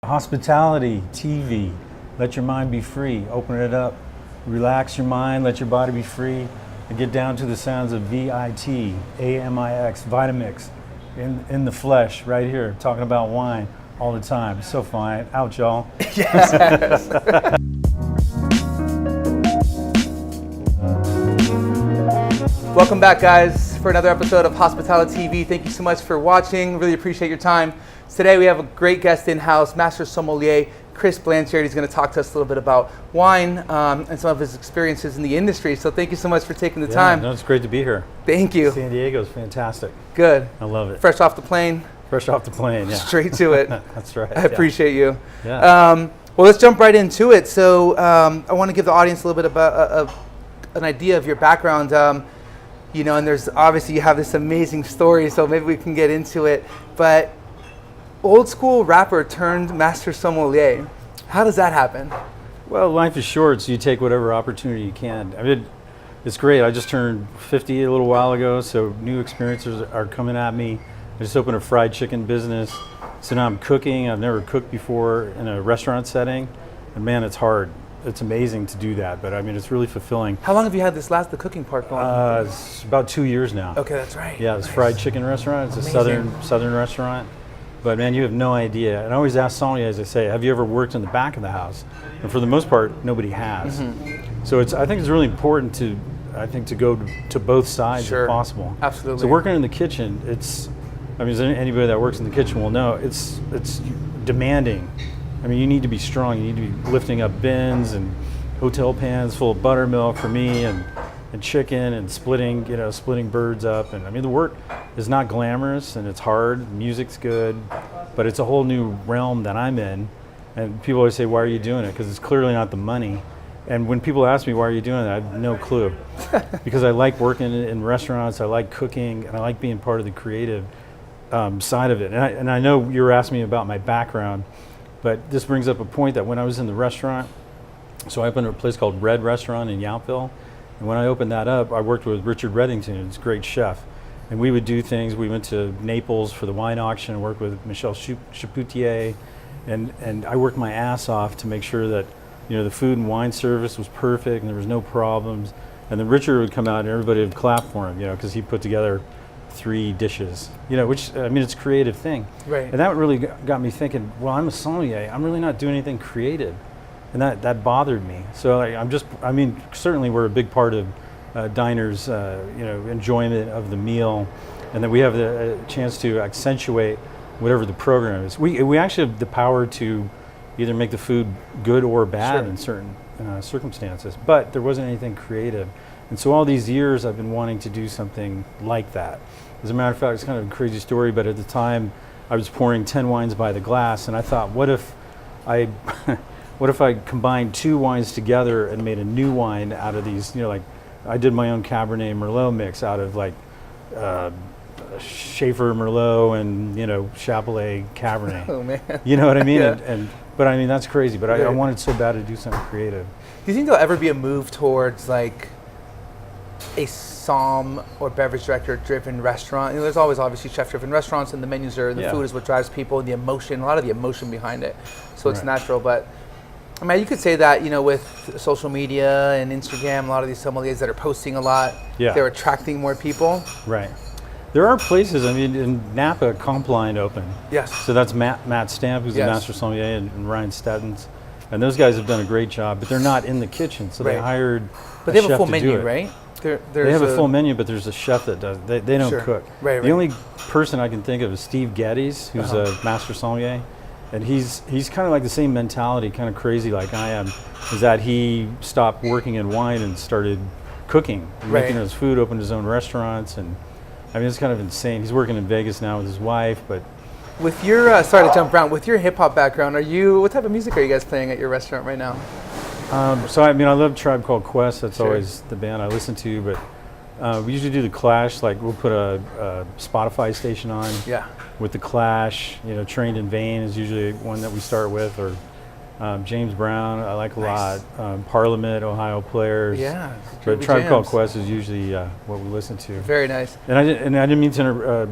Hospitality TV. Let your mind be free. Open it up. Relax your mind. Let your body be free. And get down to the sounds of VITAMIX, Vitamix, in the flesh, right here, talking about wine all the time. It's so fine. Out, y'all. Yes. Welcome back, guys, for another episode of HospitaliTV. Thank you so much for watching. Really appreciate your time. Today we have a great guest in-house, Master Sommelier Chris Blanchard. He's going to talk to us a little bit about wine and some of his experiences in the industry. So thank you so much for taking the time. No, it's great to be here. Thank you. San Diego's fantastic. Good. I love it. Fresh off the plane. Fresh off the plane, yeah. Straight to it. That's right. I appreciate you. Yeah. Well, let's jump right into it. So I want to give the audience a little bit about an idea of your background. You know, and there's obviously you have this amazing story, so maybe we can get into it. But old school rapper turned master sommelier. How does that happen? Well, life is short, so you take whatever opportunity you can. I mean, it's great. I just turned 50 a little while ago, so new experiences are coming at me. I just opened a fried chicken business, so now I'm cooking. I've never cooked before in a restaurant setting, and man, it's hard. It's amazing to do that, but I mean, it's really fulfilling. How long have you had the cooking part going? It's about 2 years now. Okay, that's right. Yeah, it's fried chicken restaurant. It's Amazing. a southern restaurant. But man, you have no idea. And I always ask sommeliers, I say, have you ever worked in the back of the house? And for the most part, nobody has. Mm-hmm. So I think it's really important to go to both sides if possible. Absolutely. So working in the kitchen, anybody that works in the kitchen will know, it's demanding. I mean, you need to be strong. You need to be lifting up bins and hotel pans full of buttermilk for me and chicken and splitting birds up. And I mean, the work is not glamorous and it's hard. Music's good, but it's a whole new realm that I'm in. And people always say, why are you doing it? Because it's clearly not the money. And when people ask me, why are you doing it? I have no clue. Because I like working in restaurants, I like cooking, and I like being part of the creative side of it. And I know you were asking me about my background, but this brings up a point that when I was in the restaurant, so I opened a place called Red Restaurant in Yountville. And when I opened that up, I worked with Richard Reddington, who's a great chef. And we would do things. We went to Naples for the wine auction and worked with Michel Chapoutier. And I worked my ass off to make sure that, you know, the food and wine service was perfect and there was no problems. And then Richard would come out and everybody would clap for him, you know, because he put together 3 dishes, you know, which, I mean, it's a creative thing. Right. And that really got me thinking, well, I'm a sommelier. I'm really not doing anything creative. And that bothered me. So certainly we're a big part of diners, enjoyment of the meal, and then we have the chance to accentuate whatever the program is. We actually have the power to either make the food good or bad in certain circumstances, but there wasn't anything creative. And so all these years I've been wanting to do something like that. As a matter of fact, it's kind of a crazy story, but at the time I was pouring 10 wines by the glass, and I thought, what if I combined 2 wines together and made a new wine out of these, you know, like I did my own Cabernet Merlot mix out of like Schaefer Merlot and, you know, Chapelet Cabernet. Oh man. You know what I mean? Yeah. But I mean, that's crazy, but I wanted so bad to do something creative. Do you think there'll ever be a move towards like a somm or beverage director driven restaurant? You know, there's always obviously chef driven restaurants, and the menus are, the food is what drives people, and the emotion, a lot of the emotion behind it. So it's natural, but I mean, you could say that, you know, with social media and Instagram, a lot of these sommeliers that are posting a lot, they're attracting more people. Right. There are places, I mean, in Napa, Compline opened. Yes. So that's Matt Stamp, who's the master sommelier, and Ryan Stettins. And those guys have done a great job, but they're not in the kitchen, so they hired But they a have a chef full to menu, do it. right? They have a full menu, but there's a chef that does. They don't cook. Right. The only person I can think of is Steve Geddes, who's a master sommelier, and he's kind of like the same mentality, kind of crazy like I am, is that he stopped working in wine and started cooking, making his food, opened his own restaurants, and I mean, it's kind of insane. He's working in Vegas now with his wife, but. With your, sorry to jump around, with your hip hop background, what type of music are you guys playing at your restaurant right now? So I mean, I love Tribe Called Quest. That's always the band I listen to, but we usually do the Clash. Like we'll put a Spotify station on. Yeah. With the Clash, you know, Trained in Vain is usually one that we start with, or James Brown I like a lot. Parliament, Ohio Players. Yeah. But Tribe Called Quest is usually what we listen to. Very nice. And I didn't mean to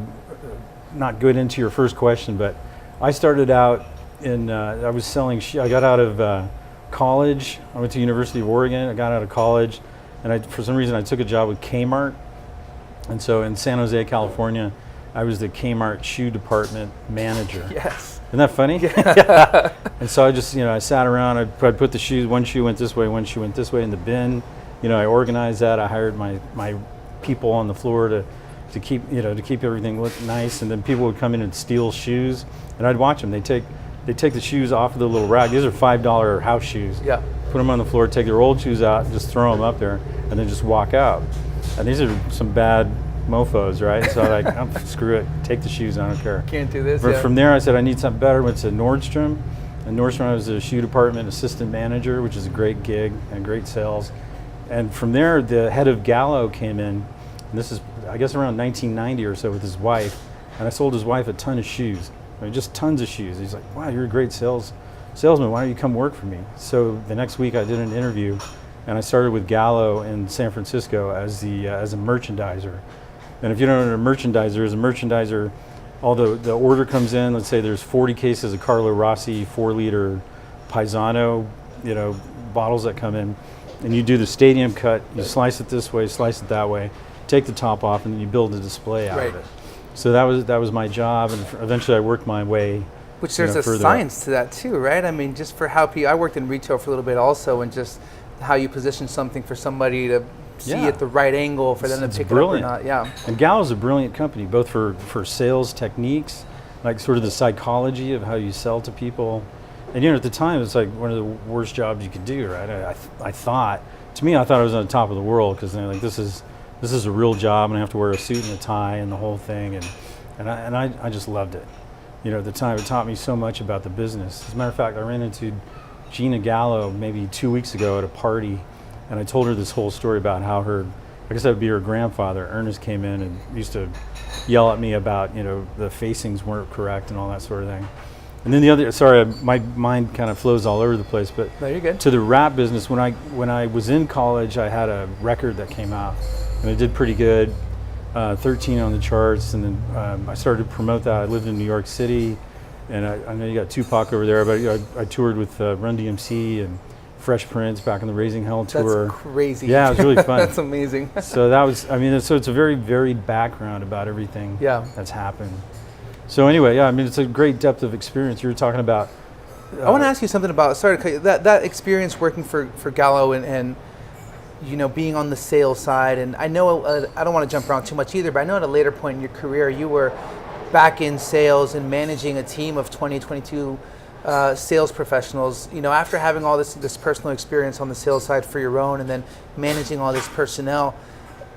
not get into your first question, but I started out I was selling. I got out of college. I went to University of Oregon. I got out of college, and for some reason I took a job with Kmart. And so in San Jose, California, I was the Kmart shoe department manager. Yes. Isn't that funny? Yeah. And so I just, I sat around. I'd put the shoes. One shoe went this way. One shoe went this way in the bin. I organized that. I hired my people on the floor to keep everything look nice. And then people would come in and steal shoes, and I'd watch them. They take the shoes off of the little rack. These are $5 house shoes. Yeah. Put them on the floor. Take their old shoes out. Just throw them up there, and then just walk out. And these are some bad mofos, right? So I'm like, oh, screw it. Take the shoes. I don't care. Can't do this. From there, I said I need something better. Went to Nordstrom. And Nordstrom, I was the shoe department assistant manager, which is a great gig and great sales. And from there, the head of Gallo came in. And this is, I guess, around 1990 or so with his wife. And I sold his wife a ton of shoes. Just tons of shoes. He's like, wow, you're a great salesman. Why don't you come work for me? So the next week, I did an interview. And I started with Gallo in San Francisco as a merchandiser. And if you don't know what a merchandiser, although the order comes in, let's say there's 40 cases of Carlo Rossi 4-liter Paisano, bottles that come in, and you do the stadium cut. You slice it this way, slice it that way, take the top off, and then you build a display out of it. So that was my job, and eventually I worked my way. Which there's a science to that too, right? I mean, just for how people. I worked in retail for a little bit also, and just how you position something for somebody to see at the right angle for them to pick it up or not. Yeah. And Gallo's a brilliant company, both for sales techniques, like sort of the psychology of how you sell to people. And at the time, it's like one of the worst jobs you could do, right? I thought I was on the top of the world, because they're like, this is a real job, and I have to wear a suit and a tie and the whole thing, and I just loved it. At the time, it taught me so much about the business. As a matter of fact, I ran into Gina Gallo maybe 2 weeks ago at a party, and I told her this whole story about how I guess that would be her grandfather, Ernest, came in and used to yell at me about, the facings weren't correct and all that sort of thing. And then my mind kind of flows all over the place, but no, you're good. To the rap business, when I was in college, I had a record that came out, and it did pretty good, 13 on the charts, and then I started to promote that. I lived in New York City, and I know you got Tupac over there, but I toured with Run DMC and Fresh Prince back on the Raising Hell tour. That's crazy. Yeah, it was really fun. That's amazing. So it's a very varied background about everything that's happened. So anyway, it's a great depth of experience. You were talking about. I want to ask you something about, sorry to cut you, that experience working for Gallo and being on the sales side. And I know, I don't want to jump around too much either, but I know at a later point in your career, you were back in sales and managing a team of 22 sales professionals. After having all this personal experience on the sales side for your own, and then managing all this personnel,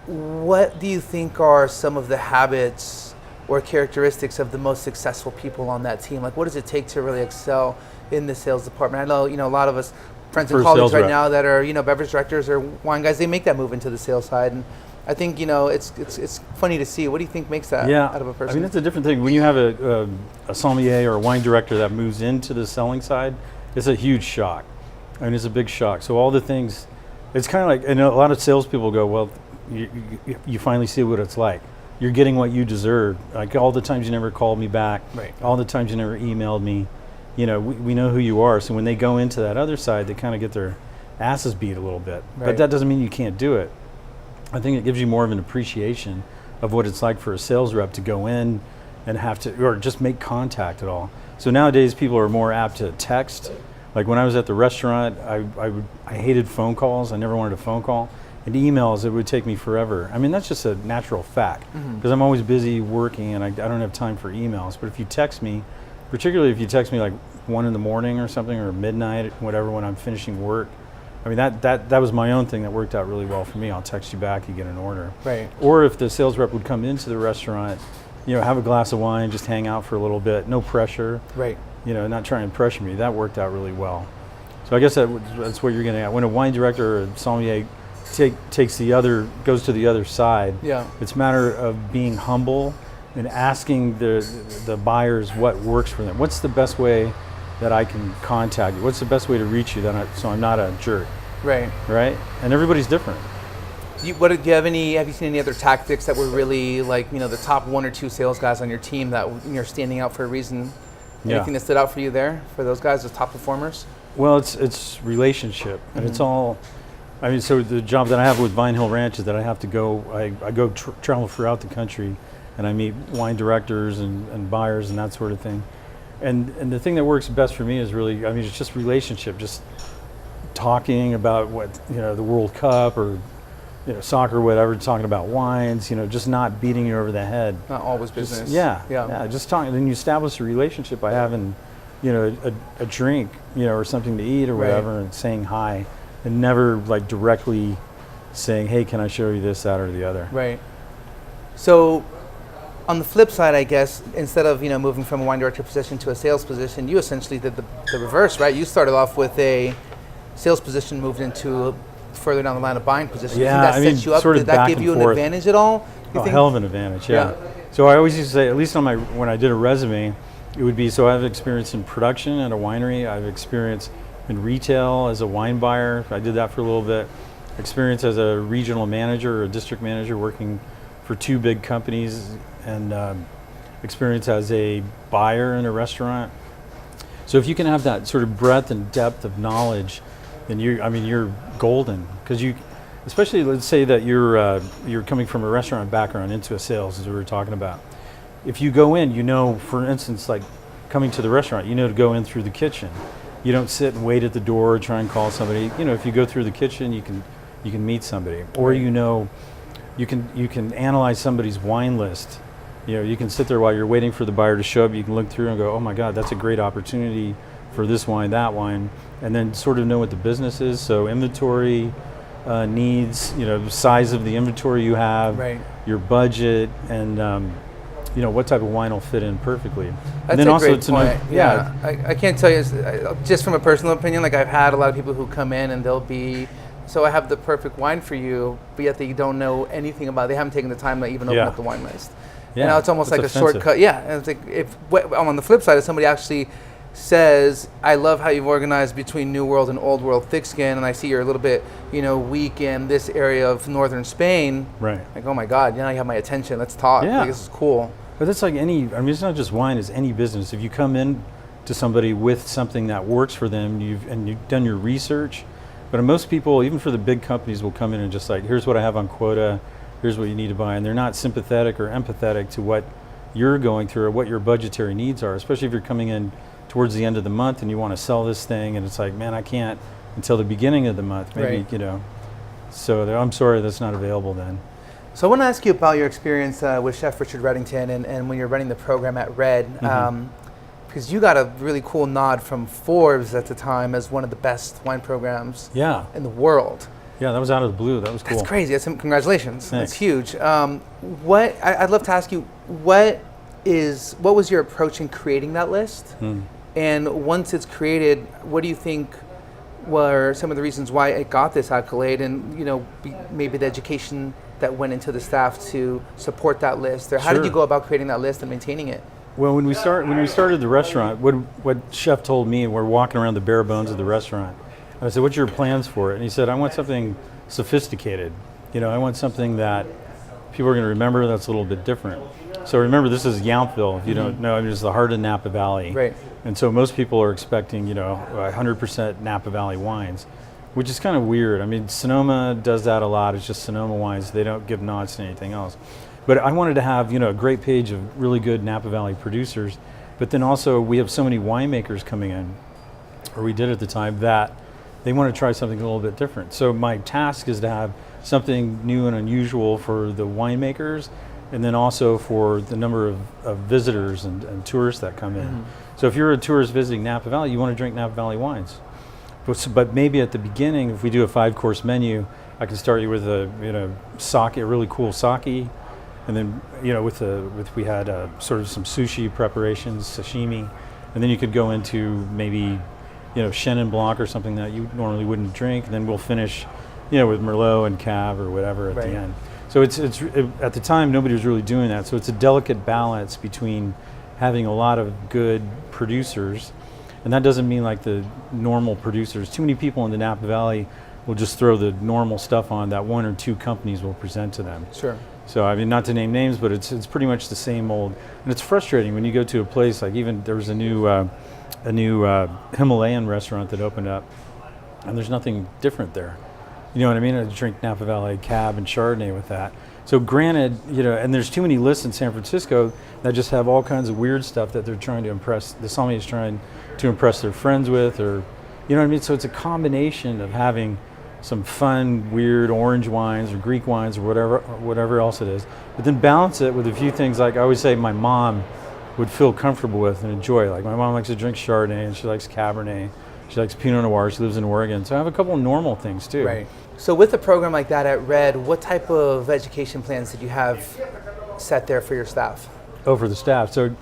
what do you think are some of the habits or characteristics of the most successful people on that team? Like, what does it take to really excel in the sales department? I know, a lot of us friends and colleagues right now that are, beverage directors or wine guys, they make that move into the sales side. And I think, it's funny to see. What do you think makes that out of a person? It's a different thing. When you have a sommelier or a wine director that moves into the selling side, it's a huge shock. It's a big shock. So all the things, it's kind of like, and a lot of salespeople go, well, you finally see what it's like. You're getting what you deserve. Like all the times you never called me back, right. All the times you never emailed me, we know who you are. So when they go into that other side, they kind of get their asses beat a little bit. Right. But that doesn't mean you can't do it. I think it gives you more of an appreciation of what it's like for a sales rep to go in and have to, or just make contact at all. So nowadays people are more apt to text. Like when I was at the restaurant, I hated phone calls. I never wanted a phone call. And emails, it would take me forever. That's just a natural fact, because I'm always busy working and I don't have time for emails. But if you text me, particularly if you text me like 1 a.m. or something, or midnight, whatever, when I'm finishing work, that was my own thing that worked out really well for me. I'll text you back, you get an order. Right. Or if the sales rep would come into the restaurant, have a glass of wine, just hang out for a little bit, no pressure. Right. Not trying to pressure me. That worked out really well. So I guess that's what you're getting at. When a wine director or a sommelier goes to the other side, it's a matter of being humble and asking the buyers what works for them. What's the best way that I can contact you? What's the best way to reach you so I'm not a jerk? Right. Right? And everybody's different. Have you seen any other tactics that were really like, the top 1 or 2 sales guys on your team that you're standing out for a reason Anything that stood out for you there, for those guys, those top performers? Well, it's relationship, and it's all. I mean, so the job that I have with Vine Hill Ranch is that I have to go. I go travel throughout the country, and I meet wine directors and buyers and that sort of thing. And the thing that works best for me is really, I mean, it's just relationship, just talking about what, the World Cup or soccer or whatever, talking about wines, just not beating you over the head. Not always business. Just, yeah, just talking. Then you establish a relationship by having, a drink, or something to eat or whatever, and saying hi, and never like directly saying, hey, can I show you this, that, or the other. Right. So on the flip side, I guess, instead of, moving from a wine director position to a sales position, you essentially did the reverse, right? You started off with a sales position, moved into further down the line a buying position. Yeah, you think that set you up? Did that give you an advantage at all? Hell of an advantage, yeah. So I always used to say, at least when I did a resume, it would be, so I have experience in production at a winery, I have experience in retail as a wine buyer, I did that for a little bit, experience as a regional manager or a district manager working for 2 big companies, and experience as a buyer in a restaurant. So if you can have that sort of breadth and depth of knowledge, then you're golden, because especially let's say that you're coming from a restaurant background into a sales, as we were talking about. If you go in, for instance, like coming to the restaurant, to go in through the kitchen. You don't sit and wait at the door or try and call somebody. If you go through the kitchen, you can meet somebody, or you can analyze somebody's wine list. You can sit there while you're waiting for the buyer to show up. You can look through and go, oh my God, that's a great opportunity for this wine, that wine, and then sort of know what the business is. So inventory needs, size of the inventory you have, your budget, and what type of wine will fit in perfectly. That's and then a also great point. Yeah, I can't tell you, just from a personal opinion, like I've had a lot of people who come in and they'll be, so I have the perfect wine for you, but yet they don't know anything about it. They haven't taken the time to even open up the wine list. Yeah, and now it's almost like offensive. A shortcut. Yeah, and it's like on the flip side, if somebody actually says, I love how you've organized between New World and Old World thick skin, and I see you're a little bit, weak in this area of northern Spain. Right. Like, oh my God, now you have my attention. Let's talk. Yeah. Like, this is cool. But that's like it's not just wine, it's any business. If you come in to somebody with something that works for them, you've done your research. But most people, even for the big companies, will come in and just like, here's what I have on quota, here's what you need to buy. And they're not sympathetic or empathetic to what you're going through or what your budgetary needs are, especially if you're coming in towards the end of the month and you want to sell this thing and it's like, man, I can't until the beginning of the month, maybe, So I'm sorry, that's not available then. So I want to ask you about your experience with Chef Richard Reddington and when you're running the program at Red, because you got a really cool nod from Forbes at the time as one of the best wine programs in the world. Yeah, that was out of the blue. That was cool. That's crazy. Congratulations. Thanks. That's huge. I'd love to ask you, what was your approach in creating that list? And once it's created, what do you think were some of the reasons why it got this accolade, and maybe the education that went into the staff to support that list? Or how did you go about creating that list and maintaining it? Well, when we started the restaurant, what Chef told me, we're walking around the bare bones of the restaurant. And I said, what's your plans for it? And he said, I want something sophisticated. I want something that people are going to remember that's a little bit different. So remember, this is Yountville. If you don't know, it's the heart of Napa Valley. Right. And so most people are expecting, 100% Napa Valley wines, which is kind of weird. I mean, Sonoma does that a lot. It's just Sonoma wines. They don't give nods to anything else. But I wanted to have, a great page of really good Napa Valley producers. But then also we have so many winemakers coming in, or we did at the time, that they want to try something a little bit different. So my task is to have something new and unusual for the winemakers, and then also for the number of visitors and tourists that come in. So if you're a tourist visiting Napa Valley, you want to drink Napa Valley wines. But maybe at the beginning, if we do a 5-course menu, I can start you with a sake, a really cool sake, and then we had sort of some sushi preparations, sashimi, and then you could go into maybe Chenin Blanc or something that you normally wouldn't drink, and then we'll finish with Merlot and Cave or whatever at the end. So it's at the time nobody was really doing that. So it's a delicate balance between having a lot of good producers, and that doesn't mean like the normal producers. Too many people in the Napa Valley will just throw the normal stuff on that 1 or 2 companies will present to them. Sure. So I mean, not to name names, but it's pretty much the same old. And it's frustrating when you go to a place like, even there was a new Himalayan restaurant that opened up, and there's nothing different there. You know what I mean? I drink Napa Valley Cab and Chardonnay with that. So granted, you know, and there's too many lists in San Francisco that just have all kinds of weird stuff that they're trying to impress, the sommelier is trying to impress their friends with, or, you know what I mean? So it's a combination of having some fun, weird orange wines or Greek wines or whatever else it is, but then balance it with a few things like I always say my mom would feel comfortable with and enjoy. Like my mom likes to drink Chardonnay, and she likes Cabernet, she likes Pinot Noir, she lives in Oregon. So I have a couple of normal things too. Right. So with a program like that at Red, what type of education plans did you have set there for your staff? Oh, for the staff. So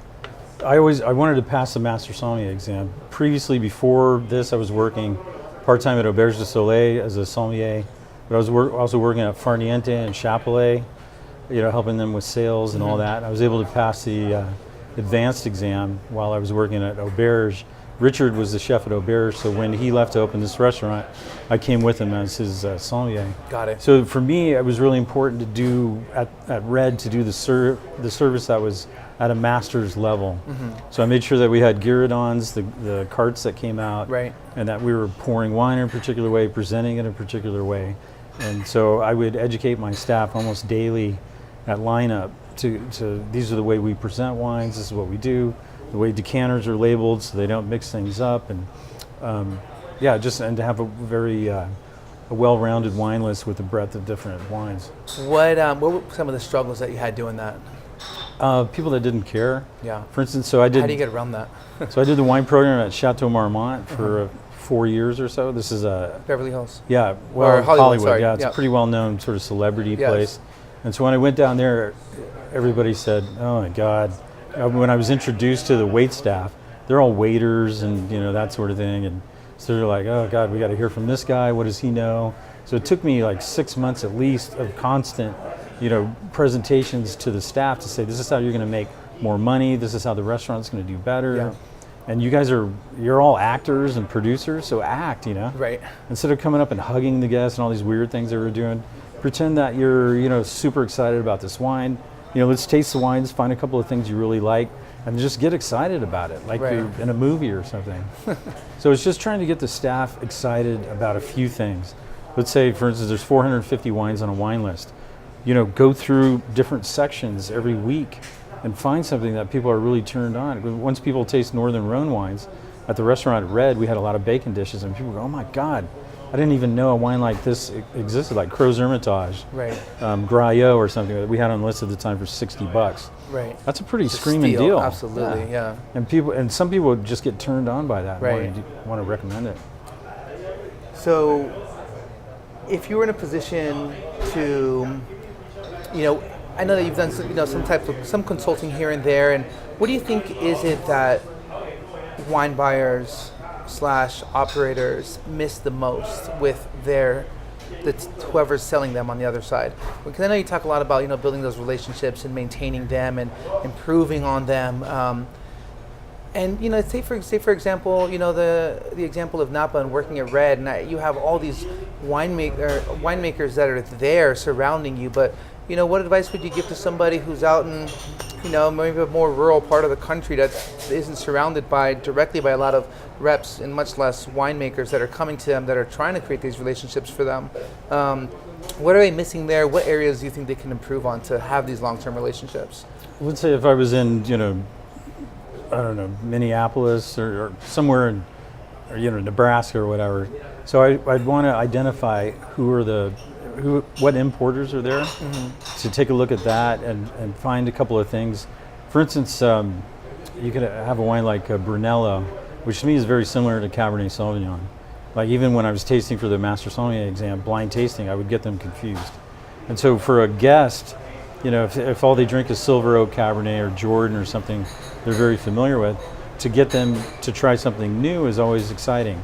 I wanted to pass the Master Sommelier exam. Previously, before this, I was working part-time at Auberge du Soleil as a sommelier, but I was also working at Farniente and Chapelet, you know, helping them with sales and all that. I was able to pass the advanced exam while I was working at Auberge. Richard was the chef at Auberge, so when he left to open this restaurant, I came with him as his sommelier. Got it. So for me, it was really important to do at Red, to do the service that was at a master's level. So I made sure that we had Gueridons, the carts that came out, right, and that we were pouring wine in a particular way, presenting it in a particular way. And so I would educate my staff almost daily at lineup to these are the way we present wines, this is what we do, the way decanters are labeled so they don't mix things up, and and to have a very a well-rounded wine list with a breadth of different wines. What were some of the struggles that you had doing that? People that didn't care. Yeah. For instance, so I did. How do you get around that? So I did the wine program at Chateau Marmont for 4 years or so. This is a Beverly Hills. Yeah, well, or Hollywood. Sorry. Yeah, it's a pretty well-known sort of celebrity place. And so when I went down there, everybody said, "Oh my God!" When I was introduced to the wait staff, they're all waiters and that sort of thing, and so they're like, "Oh God, we got to hear from this guy. What does he know?" So it took me like 6 months at least of constant, presentations to the staff to say, "This is how you're going to make more money. This is how the restaurant's going to do better." Yeah. And you're all actors and producers, so act, Right. Instead of coming up and hugging the guests and all these weird things they were doing, pretend that you're, super excited about this wine. Let's taste the wines, find a couple of things you really like, and just get excited about it, like you're in a movie or something. So it's just trying to get the staff excited about a few things. Let's say, for instance, there's 450 wines on a wine list. Go through different sections every week and find something that people are really turned on. Once people taste Northern Rhone wines, at the restaurant at Red, we had a lot of bacon dishes, and people go, "Oh my God, I didn't even know a wine like this existed," like Crozes Hermitage, right? Graillot or something that we had on the list at the time for $60. Right. That's a pretty screaming deal. Absolutely, yeah. And some people just get turned on by that. Right. And want to recommend it. So, if you were in a position to, I know that you've done some consulting here and there, and what do you think is it that wine buyers / operators miss the most with whoever's selling them on the other side? Because I know you talk a lot about building those relationships and maintaining them and improving on them. And say for example, the example of Napa and working at Red, and you have all these winemakers that are there surrounding you, but what advice would you give to somebody who's out in maybe a more rural part of the country that isn't surrounded directly by a lot of reps and much less winemakers that are coming to them that are trying to create these relationships for them? What are they missing there? What areas do you think they can improve on to have these long-term relationships? I would say if I was in I don't know, Minneapolis or somewhere in Nebraska or whatever, so I'd want to identify what importers are there, to take a look at that and find a couple of things. For instance, you could have a wine like Brunello, which to me is very similar to Cabernet Sauvignon. Like even when I was tasting for the Master Sommelier exam, blind tasting, I would get them confused. And so for a guest, if all they drink is Silver Oak Cabernet or Jordan or something they're very familiar with, to get them to try something new is always exciting.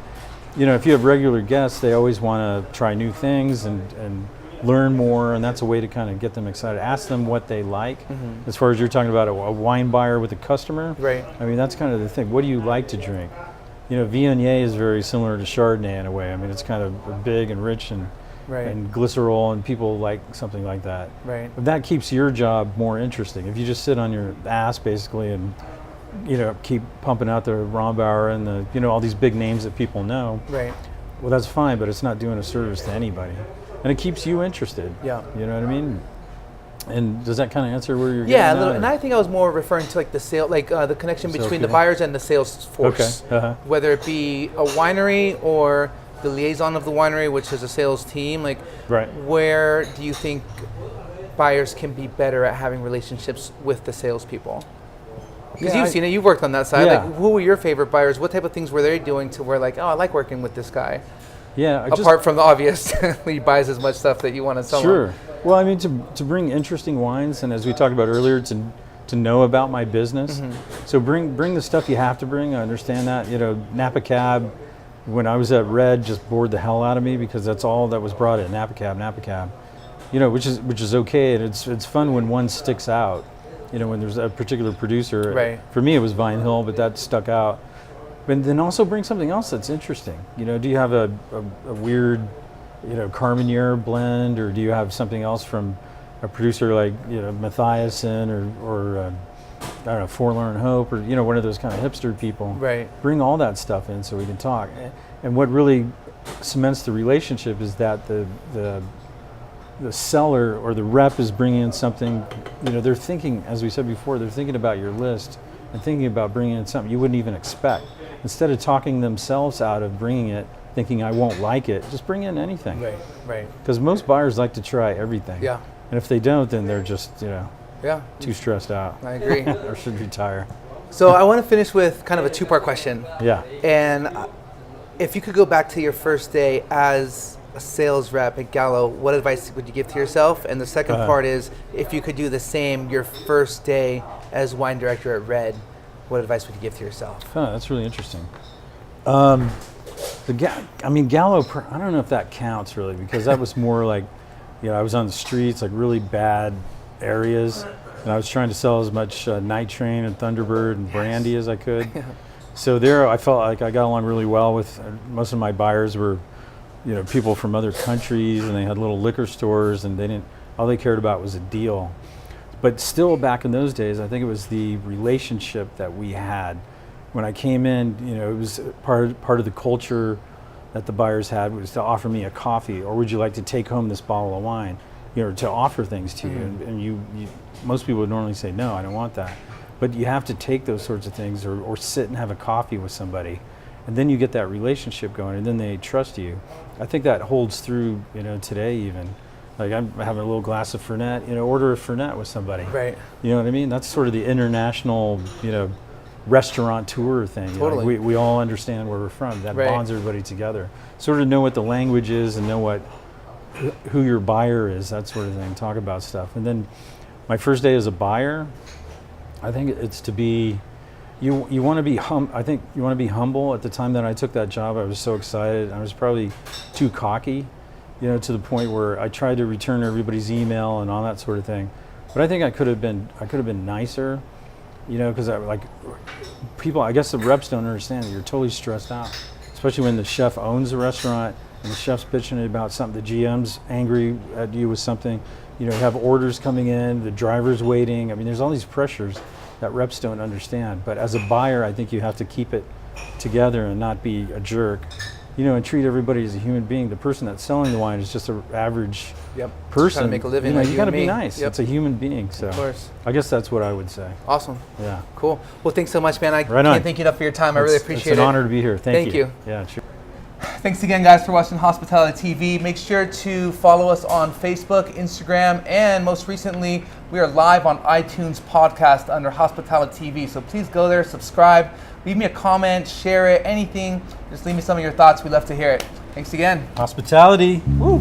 If you have regular guests, they always want to try new things and learn more, and that's a way to kind of get them excited. Ask them what they like. As far as you're talking about a wine buyer with a customer, right? I mean, that's kind of the thing. What do you like to drink? Viognier is very similar to Chardonnay in a way. I mean, it's kind of big and rich, and Right. and glycerol, and people like something like that. Right. But that keeps your job more interesting. If you just sit on your ass basically and keep pumping out the Rombauer and the all these big names that people know. Right. Well, that's fine, but it's not doing a service to anybody, and it keeps you interested. Yeah. You know what I mean? And does that kind of answer where you're Yeah, getting at? and I think I was more referring to like the sale, like the connection between the buyers and the sales force. Okay. Uh-huh. Whether it be a winery or the liaison of the winery, which is a sales team, like Right. where do you think buyers can be better at having relationships with the salespeople? Because you've seen it, you've worked on that side. Yeah. Like, who were your favorite buyers? What type of things were they doing to where like, oh, I like working with this guy? Yeah. Apart from the obvious, he buys as much stuff that you want to sell him. Sure. Well, I mean, to bring interesting wines, and as we talked about earlier, to know about my business. Mm-hmm. So bring the stuff you have to bring. I understand that. Napa Cab, when I was at Red, just bored the hell out of me because that's all that was brought in. Napa Cab. Which is okay, and it's fun when one sticks out. When there's a particular producer. Right. For me, it was Vine Hill, but that stuck out. But then also bring something else that's interesting. Do you have a weird Carmenere blend, or do you have something else from a producer like Mathiasen or I don't know, Forlorn Hope, or one of those kind of hipster people? Right. Bring all that stuff in so we can talk. And what really cements the relationship is that the seller or the rep is bringing in something. They're thinking, as we said before, they're thinking about your list and thinking about bringing in something you wouldn't even expect. Instead of talking themselves out of bringing it, thinking I won't like it, just bring in anything. Right. Because most buyers like to try everything. Yeah. And if they don't, then they're just, Yeah. too stressed out. I agree. Or should retire. So I want to finish with kind of a two-part question. Yeah. And if you could go back to your first day as a sales rep at Gallo, what advice would you give to yourself? And the second part is, if you could do the same your first day as wine director at Red, what advice would you give to yourself? Oh, that's really interesting. Gallo, I don't know if that counts really, because that was more like, I was on the streets, like really bad areas, and I was trying to sell as much Night Train and Thunderbird and brandy as I could. So there, I felt like I got along really well with most of my buyers were, people from other countries, and they had little liquor stores, and all they cared about was a deal. But still, back in those days, I think it was the relationship that we had. When I came in, it was part of the culture that the buyers had was to offer me a coffee, or would you like to take home this bottle of wine, to offer things to you. And you most people would normally say, no, I don't want that. But you have to take those sorts of things, or sit and have a coffee with somebody. And then you get that relationship going, and then they trust you. I think that holds through, today even. Like I'm having a little glass of Fernet, order a Fernet with somebody. Right. You know what I mean? That's sort of the international, restaurant tour thing. Totally. We all understand where we're from. That bonds everybody together. Sort of know what the language is and know who your buyer is, that sort of thing. Talk about stuff. And then my first day as a buyer, I think it's to be, you want to be I think you want to be humble. At the time that I took that job, I was so excited. I was probably too cocky, to the point where I tried to return everybody's email and all that sort of thing. But I think I could have been nicer, because people, I guess the reps don't understand that you're totally stressed out, especially when the chef owns the restaurant and the chef's bitching about something, the GM's angry at you with something, you have orders coming in, the driver's waiting. I mean, there's all these pressures that reps don't understand. But as a buyer, I think you have to keep it together and not be a jerk, and treat everybody as a human being. The person that's selling the wine is just an average person. Trying to make a living. You got to be nice. Yep. It's a human being. So of course. I guess that's what I would say. Awesome. Yeah. Cool. Well, thanks so much, man. I can't thank you enough for your time. I really appreciate it. It's an honor to be here. Thank you. Thank you. Yeah, sure. Thanks again, guys, for watching Hospitality TV. Make sure to follow us on Facebook, Instagram, and most recently, we are live on iTunes podcast under Hospitality TV. So please go there, subscribe, leave me a comment, share it, anything. Just leave me some of your thoughts. We'd love to hear it. Thanks again. Hospitality. Woo.